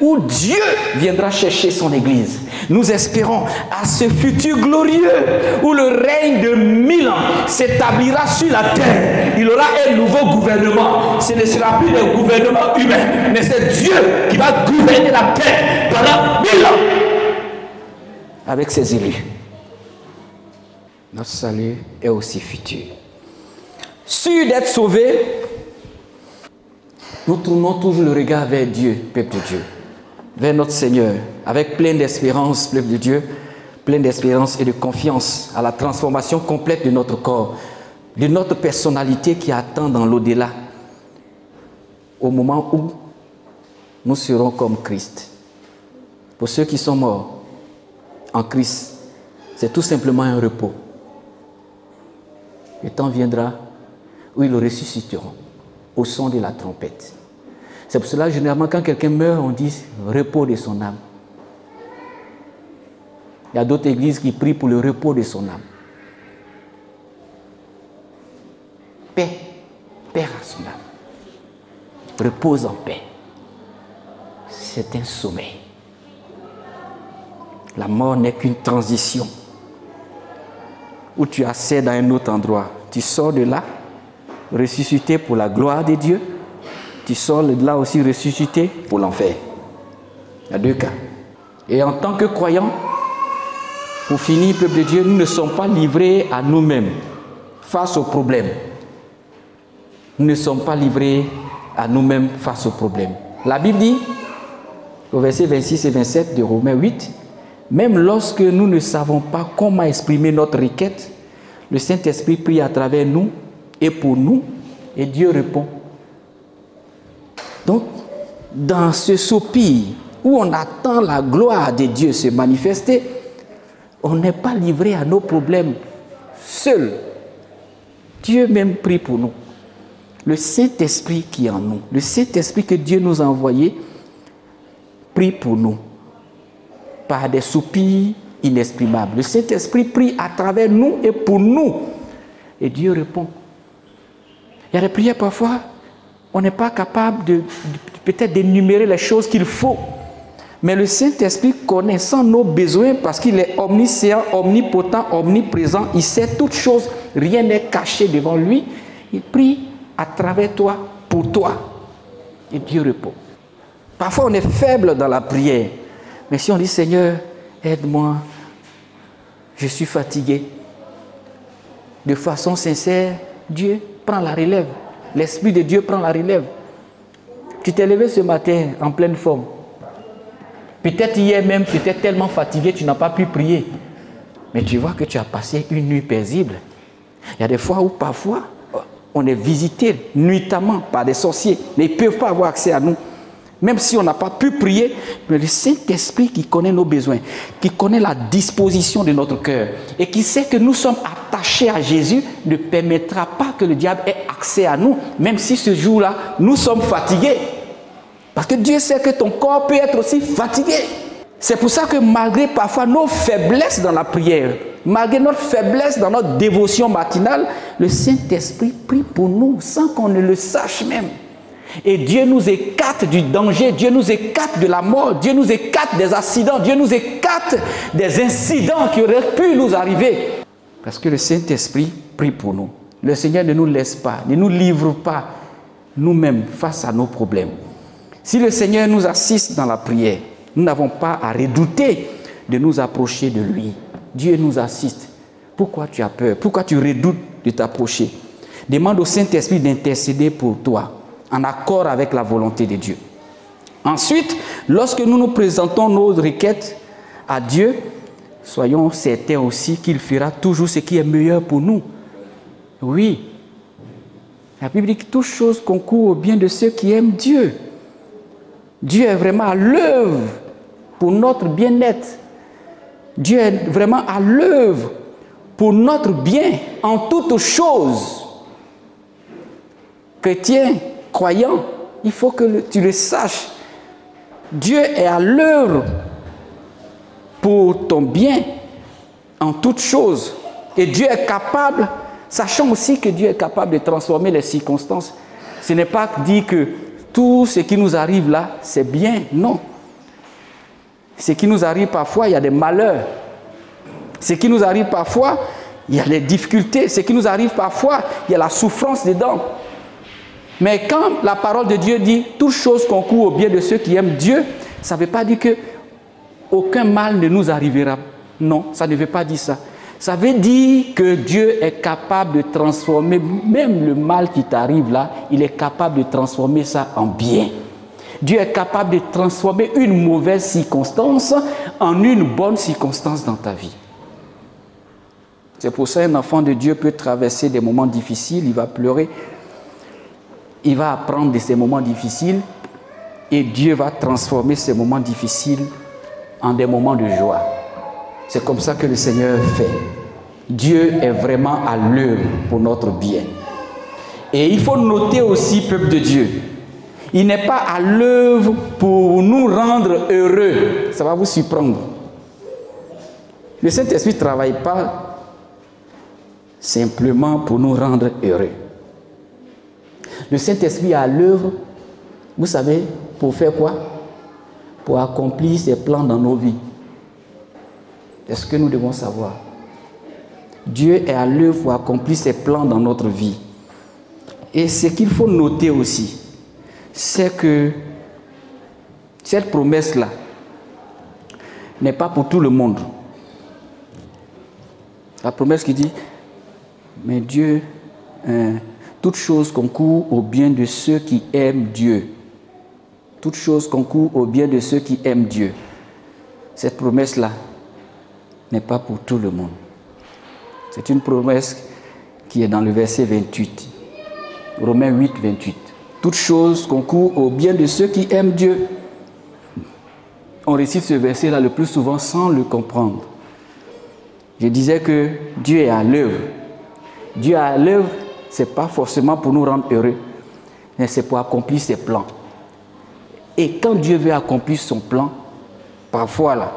où Dieu viendra chercher son Église. Nous espérons à ce futur glorieux où le règne de 1000 ans s'établira sur la terre. Il aura un nouveau gouvernement. Ce ne sera plus le gouvernement humain, mais c'est Dieu qui va gouverner la terre pendant 1000 ans avec ses élus. Notre salut est aussi futur. Sûr d'être sauvés, nous tournons toujours le regard vers Dieu, peuple de Dieu, vers notre Seigneur, avec plein d'espérance, peuple de Dieu, plein d'espérance et de confiance à la transformation complète de notre corps, de notre personnalité qui attend dans l'au-delà, au moment où nous serons comme Christ. Pour ceux qui sont morts en Christ, c'est tout simplement un repos. Le temps viendra où ils le ressusciteront au son de la trompette. C'est pour cela, généralement, quand quelqu'un meurt, on dit repos de son âme. Il y a d'autres églises qui prient pour le repos de son âme. Paix, paix à son âme. Repose en paix. C'est un sommeil. La mort n'est qu'une transition où tu accèdes à un autre endroit. Tu sors de là, ressuscité pour la gloire de Dieu. Tu sors de là aussi ressuscité pour l'enfer. Il y a deux cas. Et en tant que croyants, pour finir, peuple de Dieu, nous ne sommes pas livrés à nous-mêmes face aux problèmes. Nous ne sommes pas livrés à nous-mêmes face aux problèmes. La Bible dit, au verset 26 et 27 de Romains 8, même lorsque nous ne savons pas comment exprimer notre requête, le Saint-Esprit prie à travers nous et pour nous, et Dieu répond. Donc, dans ce soupir où on attend la gloire de Dieu se manifester, on n'est pas livré à nos problèmes seul. Dieu même prie pour nous. Le Saint-Esprit qui est en nous, le Saint-Esprit que Dieu nous a envoyé, prie pour nous par des soupirs inexprimables. Le Saint-Esprit prie à travers nous et pour nous. Et Dieu répond. Il y a des prières parfois, on n'est pas capable de peut-être d'énumérer les choses qu'il faut. Mais le Saint-Esprit, connaissant nos besoins, parce qu'il est omniscient, omnipotent, omniprésent, il sait toutes choses, rien n'est caché devant lui. Il prie à travers toi, pour toi. Et Dieu répond. Parfois on est faible dans la prière. Mais si on dit Seigneur, aide-moi, je suis fatigué. De façon sincère, Dieu prend la relève. L'Esprit de Dieu prend la relève. Tu t'es levé ce matin en pleine forme. Peut-être hier même, tu étais tellement fatigué, tu n'as pas pu prier. Mais tu vois que tu as passé une nuit paisible. Il y a des fois où parfois, on est visité nuitamment par des sorciers. Mais ils ne peuvent pas avoir accès à nous. Même si on n'a pas pu prier, mais le Saint-Esprit qui connaît nos besoins, qui connaît la disposition de notre cœur et qui sait que nous sommes attachés à Jésus, ne permettra pas que le diable ait accès à nous, même si ce jour-là, nous sommes fatigués. Parce que Dieu sait que ton corps peut être aussi fatigué. C'est pour ça que malgré parfois nos faiblesses dans la prière, malgré notre faiblesse dans notre dévotion matinale, le Saint-Esprit prie pour nous sans qu'on ne le sache même. Et Dieu nous écarte du danger, Dieu nous écarte de la mort, Dieu nous écarte des accidents, Dieu nous écarte des incidents qui auraient pu nous arriver. Parce que le Saint-Esprit prie pour nous. Le Seigneur ne nous laisse pas, ne nous livre pas nous-mêmes face à nos problèmes. Si le Seigneur nous assiste dans la prière, nous n'avons pas à redouter de nous approcher de lui. Dieu nous assiste. Pourquoi tu as peur? Pourquoi tu redoutes de t'approcher? Demande au Saint-Esprit d'intercéder pour toi, en accord avec la volonté de Dieu. Ensuite, lorsque nous nous présentons nos requêtes à Dieu, soyons certains aussi qu'il fera toujours ce qui est meilleur pour nous. Oui, la Bible dit que toute chose concourt au bien de ceux qui aiment Dieu. Dieu est vraiment à l'œuvre pour notre bien-être. Dieu est vraiment à l'œuvre pour notre bien en toutes choses. Chrétien, croyant, il faut que tu le saches. Dieu est à l'œuvre pour ton bien en toutes choses. Et Dieu est capable, sachant aussi que Dieu est capable de transformer les circonstances. Ce n'est pas dit que tout ce qui nous arrive là, c'est bien. Non. Ce qui nous arrive parfois, il y a des malheurs. Ce qui nous arrive parfois, il y a des difficultés. Ce qui nous arrive parfois, il y a la souffrance dedans. Mais quand la parole de Dieu dit « toute chose concourt au bien de ceux qui aiment Dieu », ça ne veut pas dire que aucun mal ne nous arrivera. Non, ça ne veut pas dire ça. Ça veut dire que Dieu est capable de transformer, même le mal qui t'arrive là, il est capable de transformer ça en bien. Dieu est capable de transformer une mauvaise circonstance en une bonne circonstance dans ta vie. C'est pour ça qu'un enfant de Dieu peut traverser des moments difficiles, il va pleurer, il va apprendre de ces moments difficiles et Dieu va transformer ces moments difficiles en des moments de joie. C'est comme ça que le Seigneur fait. Dieu est vraiment à l'œuvre pour notre bien. Et il faut noter aussi, peuple de Dieu, il n'est pas à l'œuvre pour nous rendre heureux. Ça va vous surprendre. Le Saint-Esprit ne travaille pas simplement pour nous rendre heureux. Le Saint-Esprit est à l'œuvre, vous savez, pour faire quoi? Pour accomplir ses plans dans nos vies. C'est ce que nous devons savoir. Dieu est à l'œuvre pour accomplir ses plans dans notre vie. Et ce qu'il faut noter aussi, c'est que cette promesse-là n'est pas pour tout le monde. La promesse qui dit, mais Dieu, toute chose concourt au bien de ceux qui aiment Dieu. Toute chose concourt au bien de ceux qui aiment Dieu. Cette promesse-là n'est pas pour tout le monde. C'est une promesse qui est dans le verset 28. Romains 8, 28. Toute chose concourt au bien de ceux qui aiment Dieu. On récite ce verset-là le plus souvent sans le comprendre. Je disais que Dieu est à l'œuvre. Dieu est à l'œuvre, ce n'est pas forcément pour nous rendre heureux, mais c'est pour accomplir ses plans. Et quand Dieu veut accomplir son plan, parfois là,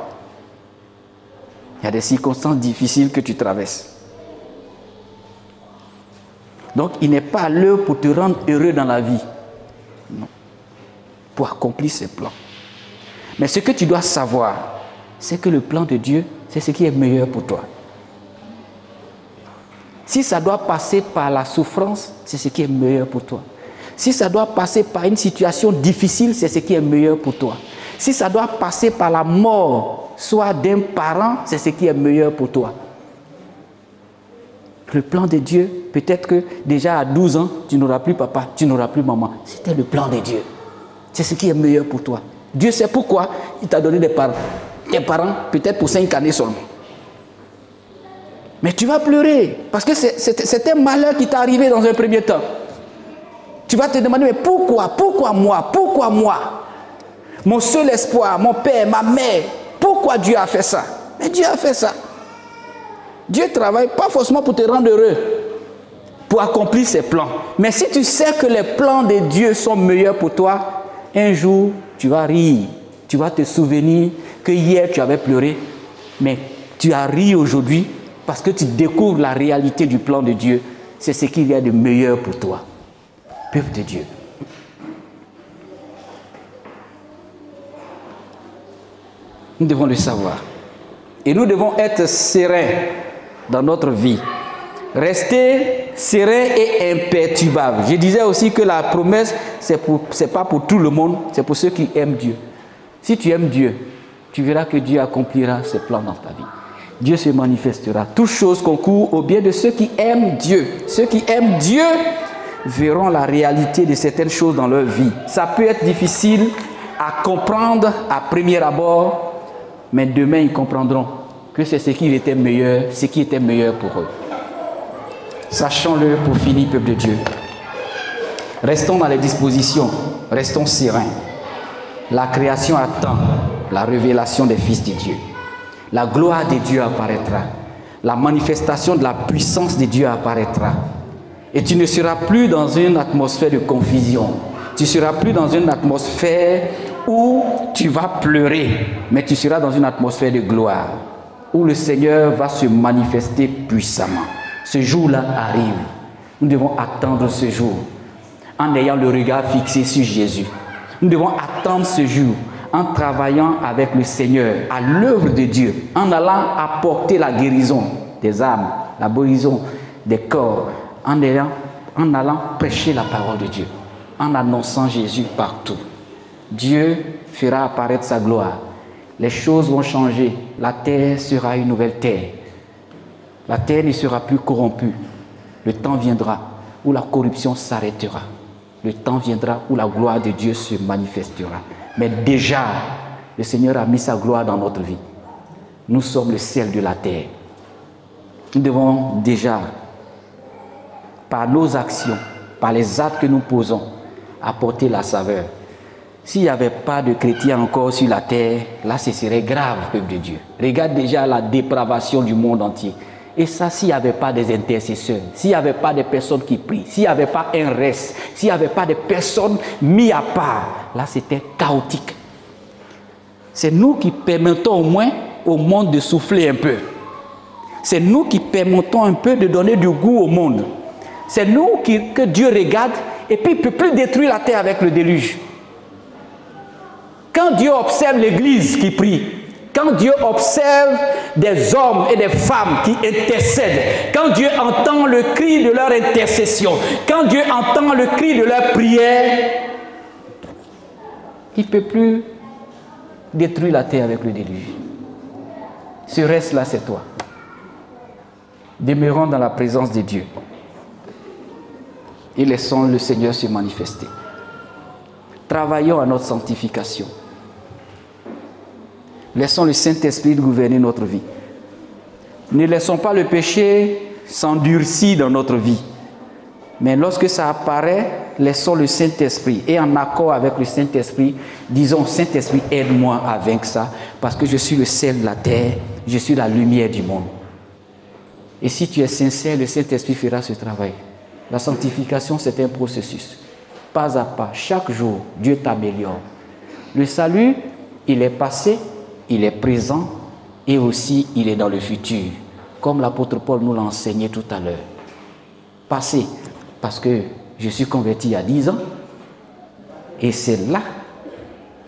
il y a des circonstances difficiles que tu traverses. Donc, il n'est pas à l'œuvre pour te rendre heureux dans la vie. Non. Pour accomplir ses plans. Mais ce que tu dois savoir, c'est que le plan de Dieu, c'est ce qui est meilleur pour toi. Si ça doit passer par la souffrance, c'est ce qui est meilleur pour toi. Si ça doit passer par une situation difficile, c'est ce qui est meilleur pour toi. Si ça doit passer par la mort, soit d'un parent, c'est ce qui est meilleur pour toi. Le plan de Dieu, peut-être que déjà à 12 ans, tu n'auras plus papa, tu n'auras plus maman. C'était le plan de Dieu. C'est ce qui est meilleur pour toi. Dieu sait pourquoi il t'a donné des parents. Tes parents, peut-être pour 5 années seulement. Mais tu vas pleurer, parce que c'est un malheur qui t'est arrivé dans un premier temps. Tu vas te demander, mais pourquoi moi? Pourquoi moi? Mon seul espoir, mon père, ma mère, pourquoi Dieu a fait ça? Mais Dieu a fait ça. Dieu travaille pas forcément pour te rendre heureux, pour accomplir ses plans. Mais si tu sais que les plans de Dieu sont meilleurs pour toi, Un jour, tu vas rire, tu vas te souvenir que hier tu avais pleuré, mais tu as ri aujourd'hui parce que tu découvres la réalité du plan de Dieu. C'est ce qu'il y a de meilleur pour toi, peuple de Dieu. Nous devons le savoir. Et nous devons être sereins dans notre vie. Rester serein et imperturbable. Je disais aussi que la promesse, c'est pas pour tout le monde, c'est pour ceux qui aiment Dieu. Si tu aimes Dieu, tu verras que Dieu accomplira ses plans dans ta vie. Dieu se manifestera. Toutes choses concourent au bien de ceux qui aiment Dieu. Ceux qui aiment Dieu verront la réalité de certaines choses dans leur vie. Ça peut être difficile à comprendre à premier abord, mais demain ils comprendront que c'est ce qui était meilleur pour eux. Sachons-le pour finir, peuple de Dieu. Restons dans les dispositions, restons sereins. La création attend la révélation des fils de Dieu. La gloire de Dieu apparaîtra. La manifestation de la puissance de Dieu apparaîtra. Et tu ne seras plus dans une atmosphère de confusion. Tu ne seras plus dans une atmosphère où tu vas pleurer, mais tu seras dans une atmosphère de gloire, où le Seigneur va se manifester puissamment. Ce jour-là arrive. Nous devons attendre ce jour en ayant le regard fixé sur Jésus. Nous devons attendre ce jour en travaillant avec le Seigneur à l'œuvre de Dieu, en allant apporter la guérison des âmes, la guérison des corps, en allant prêcher la parole de Dieu, en annonçant Jésus partout. Dieu fera apparaître sa gloire. Les choses vont changer. La terre sera une nouvelle terre. La terre ne sera plus corrompue. Le temps viendra où la corruption s'arrêtera. Le temps viendra où la gloire de Dieu se manifestera. Mais déjà, le Seigneur a mis sa gloire dans notre vie. Nous sommes le sel de la terre. Nous devons déjà, par nos actions, par les actes que nous posons, apporter la saveur. S'il n'y avait pas de chrétiens encore sur la terre, là ce serait grave, peuple de Dieu. Regarde déjà la dépravation du monde entier. Et ça, s'il n'y avait pas des intercesseurs, s'il n'y avait pas des personnes qui prient, s'il n'y avait pas un reste, s'il n'y avait pas de personnes mises à part, là c'était chaotique. C'est nous qui permettons au moins au monde de souffler un peu. C'est nous qui permettons un peu de donner du goût au monde. C'est nous que Dieu regarde et puis il ne peut plus détruire la terre avec le déluge. Quand Dieu observe l'Église qui prie, quand Dieu observe des hommes et des femmes qui intercèdent, quand Dieu entend le cri de leur intercession, quand Dieu entend le cri de leur prière, il ne peut plus détruire la terre avec le déluge. Ce reste-là, c'est toi. Demeurons dans la présence de Dieu et laissons le Seigneur se manifester. Travaillons à notre sanctification. Laissons le Saint-Esprit gouverner notre vie. Ne laissons pas le péché s'endurcir dans notre vie. Mais lorsque ça apparaît, laissons le Saint-Esprit. Et en accord avec le Saint-Esprit, disons, Saint-Esprit, aide-moi à vaincre ça, parce que je suis le sel de la terre, je suis la lumière du monde. Et si tu es sincère, le Saint-Esprit fera ce travail. La sanctification, c'est un processus. Pas à pas, chaque jour, Dieu t'améliore. Le salut, il est passé, il est présent et aussi il est dans le futur. Comme l'apôtre Paul nous l'a enseigné tout à l'heure. Passé, parce que je suis converti il y a 10 ans et c'est là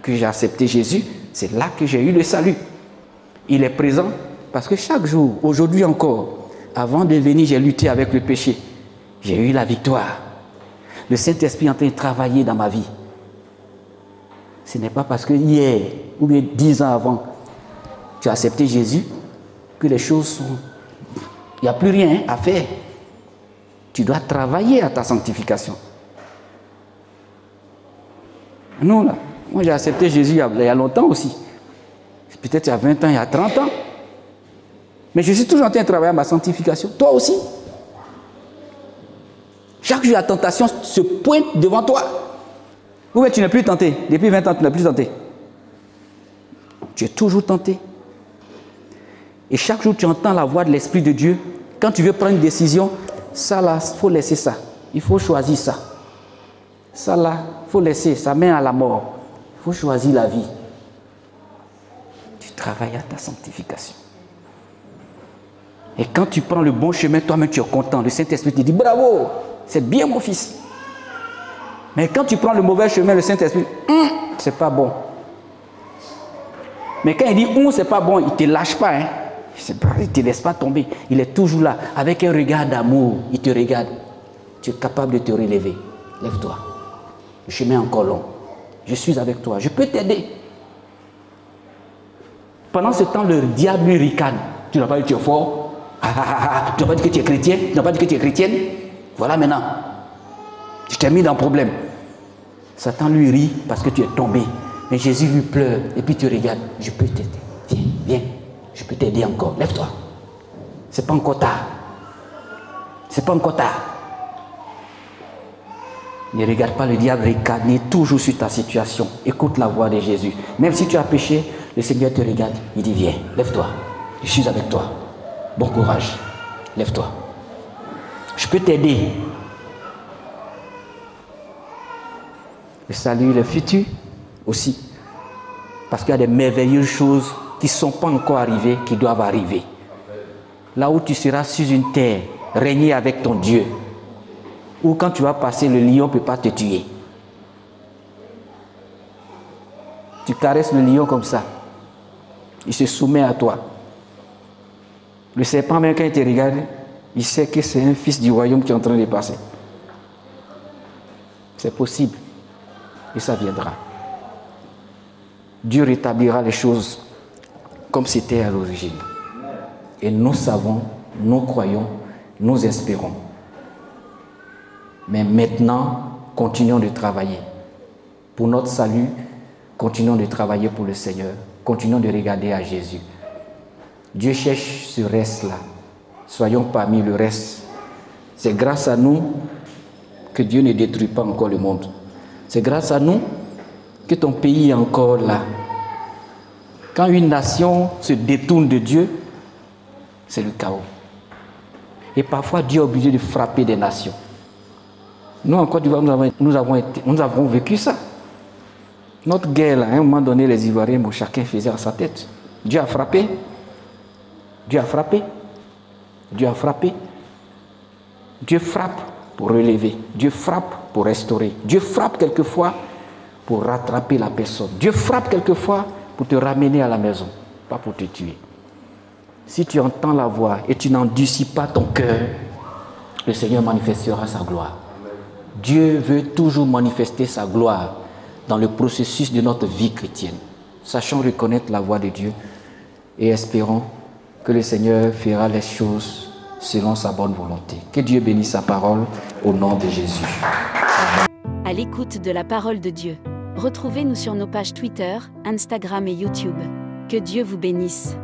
que j'ai accepté Jésus, c'est là que j'ai eu le salut. Il est présent parce que chaque jour, aujourd'hui encore, avant de venir, j'ai lutté avec le péché. J'ai eu la victoire. Le Saint-Esprit est en train de travailler dans ma vie. Ce n'est pas parce que hier, ou bien 10 ans avant, tu as accepté Jésus, que les choses sont... Il n'y a plus rien à faire. Tu dois travailler à ta sanctification. Nous, là, moi j'ai accepté Jésus il y a longtemps aussi. Peut-être il y a 20 ans, il y a 30 ans. Mais je suis toujours en train de travailler à ma sanctification. Toi aussi. Chaque jour, la tentation se pointe devant toi. Ou bien tu n'es plus tenté. Depuis 20 ans, tu n'es plus tenté. Tu es toujours tenté. Et chaque jour, tu entends la voix de l'Esprit de Dieu. Quand tu veux prendre une décision, ça là, il faut laisser ça. Il faut choisir ça. Ça là, il faut laisser. Ça mène à la mort. faut choisir la vie. Tu travailles à ta sanctification. Et quand tu prends le bon chemin, toi-même tu es content. Le Saint-Esprit te dit bravo, c'est bien mon fils. Mais quand tu prends le mauvais chemin, le Saint-Esprit, c'est pas bon. Mais quand il dit c'est pas bon, il ne te lâche pas. Hein. Il ne te laisse pas tomber. Il est toujours là, avec un regard d'amour. Il te regarde. Tu es capable de te relever. Lève-toi. Le chemin est encore long. Je suis avec toi. Je peux t'aider. Pendant ce temps, le diable lui ricane. Tu n'as pas dit que tu es fort. Tu n'as pas dit que tu es chrétien. Tu n'as pas dit que tu es chrétienne. Voilà maintenant. Tu t'es mis dans le problème. Satan lui rit parce que tu es tombé. Mais Jésus lui pleure. Et puis tu regardes. Je peux t'aider. Viens, viens. Je peux t'aider encore. Lève-toi. C'est pas encore tard. C'est pas encore tard. Ne regarde pas le diable ricaner toujours sur ta situation. Écoute la voix de Jésus. Même si tu as péché, le Seigneur te regarde. Il dit viens, lève-toi. Je suis avec toi. Bon courage. Lève-toi. Je peux t'aider. Le salut, le futur aussi. Parce qu'il y a des merveilleuses choses qui ne sont pas encore arrivées, qui doivent arriver. Là où tu seras sur une terre, régner avec ton Dieu. Ou quand tu vas passer, le lion ne peut pas te tuer. Tu caresses le lion comme ça. Il se soumet à toi. Le serpent, même quand il te regarde, il sait que c'est un fils du royaume qui est en train de passer. C'est possible. Et ça viendra. Dieu rétablira les choses comme c'était à l'origine. Et nous savons, nous croyons, nous espérons. Mais maintenant, continuons de travailler. Pour notre salut, continuons de travailler pour le Seigneur. Continuons de regarder à Jésus. Dieu cherche ce reste-là. Soyons parmi le reste. C'est grâce à nous que Dieu ne détruit pas encore le monde. C'est grâce à nous que ton pays est encore là. Quand une nation se détourne de Dieu, c'est le chaos. Et parfois, Dieu est obligé de frapper des nations. Nous, en Côte d'Ivoire, nous avons vécu ça. Notre guerre, là, à un moment donné, les Ivoiriens, bon, chacun faisait à sa tête. Dieu a frappé. Dieu a frappé. Dieu a frappé. Dieu frappe pour relever. Dieu frappe pour restaurer. Dieu frappe quelquefois pour rattraper la personne. Dieu frappe quelquefois pour te ramener à la maison, pas pour te tuer. Si tu entends la voix et tu n'endurcis pas ton cœur, le Seigneur manifestera sa gloire. Dieu veut toujours manifester sa gloire dans le processus de notre vie chrétienne. Sachons reconnaître la voix de Dieu et espérons que le Seigneur fera les choses selon sa bonne volonté. Que Dieu bénisse sa parole au nom de Jésus. Amen. À l'écoute de la parole de Dieu. Retrouvez-nous sur nos pages Twitter, Instagram et YouTube. Que Dieu vous bénisse.